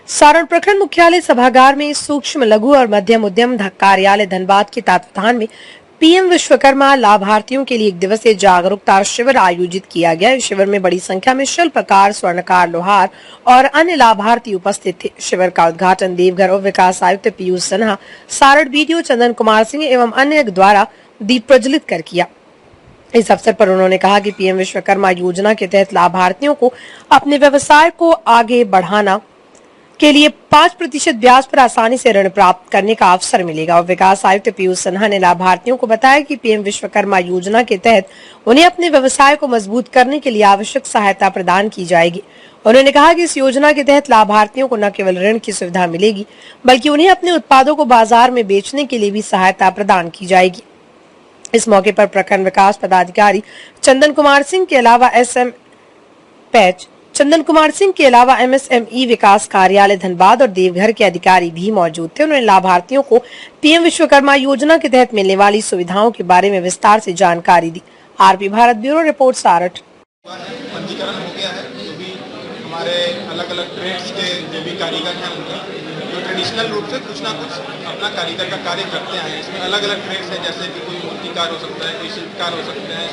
सारण प्रखंड मुख्यालय सभागार में सूक्ष्म लघु और मध्यम उद्यम कार्यालय धनबाद के तत्वावधान में पीएम विश्वकर्मा लाभार्थियों के लिए एक दिवसीय जागरूकता शिविर आयोजित किया गया। इस शिविर में बड़ी संख्या में शिल्पकार, स्वर्णकार, लोहार और अन्य लाभार्थी उपस्थित थे। शिविर का उद्घाटन देवघर उप विकास आयुक्त पीयूष सिन्हा, सारण बीडीओ चंदन कुमार सिंह एवं अन्य द्वारा दीप प्रज्वलित कर किया। इस अवसर पर उन्होंने कहा कि पीएम विश्वकर्मा योजना के तहत लाभार्थियों को अपने व्यवसाय को आगे बढ़ाना के लिए 5% ब्याज पर आसानी से ऋण प्राप्त करने का अवसर मिलेगा। और विकास आयुक्त पीयूष सिन्हा ने लाभार्थियों को बताया कि पीएम विश्वकर्मा योजना के तहत उन्हें अपने व्यवसाय को मजबूत करने के लिए आवश्यक सहायता प्रदान की जाएगी। उन्होंने कहा कि इस योजना के तहत लाभार्थियों को न केवल ऋण की सुविधा मिलेगी, बल्कि उन्हें अपने उत्पादों को बाजार में बेचने के लिए भी सहायता प्रदान की जाएगी। इस मौके पर प्रखंड विकास पदाधिकारी चंदन कुमार सिंह के अलावा एमएसएमई विकास कार्यालय धनबाद और देवघर के अधिकारी भी मौजूद थे। उन्होंने लाभार्थियों को पीएम विश्वकर्मा योजना के तहत मिलने वाली सुविधाओं के बारे में विस्तार से जानकारी दी। RP Bharat bureau report Saran. पंजीकरण हो गया है। जो भी हमारे अलग अलग ट्रेड्स के जो भी कारीगर हैं उनका जो ट्रेडिशनल रूप से कुछ ना कुछ अपना कारीगर का कार्य करते हैं। इसमें अलग अलग ट्रेड्स हैं, जैसे कि कोई मूर्तिकार हो सकता है, कोई शिल्पकार हो सकते हैं,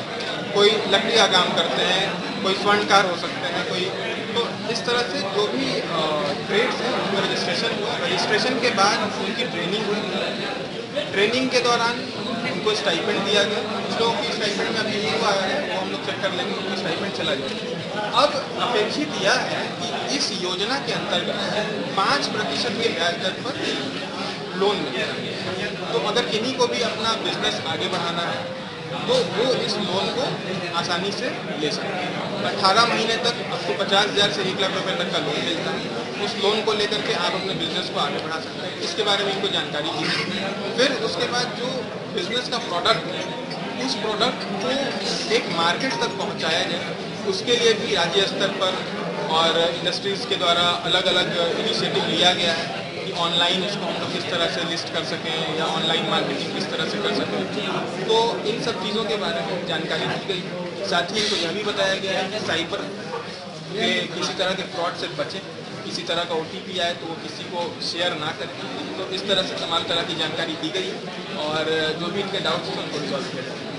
कोई लकड़ी का काम करते हैं, कोई स्वर्णकार हो सकते हैं, कोई तो इस तरह से जो भी ट्रेड्स हैं उनका रजिस्ट्रेशन हुआ। रजिस्ट्रेशन के बाद उनकी ट्रेनिंग हुई। ट्रेनिंग के दौरान उनको स्टाइपेंड दिया गया। कुछ लोगों की स्टाइपेंड में अभी नहीं हुआ है, वो हम लोग चेक कर लेंगे, उनकी स्टाइपेंड चला जाएगा। अब अपेक्षित यह है कि इस योजना के अंतर्गत 5% के ब्याज दर पर लोन मिलेगा। तो अगर किन्हीं को भी अपना बिजनेस आगे बढ़ाना है तो वो इस लोन को आसानी से ले सकते हैं। 18 महीने तक आपको 50,000 से 1 लाख रुपए तक का लोन मिलता है। उस लोन को लेकर के आप अपने बिजनेस को आगे बढ़ा सकते हैं। इसके बारे में इनको जानकारी दी। फिर उसके बाद जो बिजनेस का प्रोडक्ट है, उस प्रोडक्ट को एक मार्केट तक पहुंचाया जाए, उसके लिए भी राज्य स्तर पर और इंडस्ट्रीज़ के द्वारा अलग अलग इनिशिएटिव लिया गया है कि ऑनलाइन उसको हम लोग किस तरह से लिस्ट कर सकें या ऑनलाइन मार्केटिंग किस तरह से कर सकें। तो इन सब चीज़ों के बारे में जानकारी दी गई। साथ ही इनको यह भी बताया गया है कि साइबर के किसी तरह के फ्रॉड से बचें। किसी तरह का OTP आए तो वो किसी को शेयर ना करें। तो इस तरह से तमाम तरह की जानकारी दी गई और जो भी इनके डाउट्स हैं उनको रिजॉल्व किया जाए।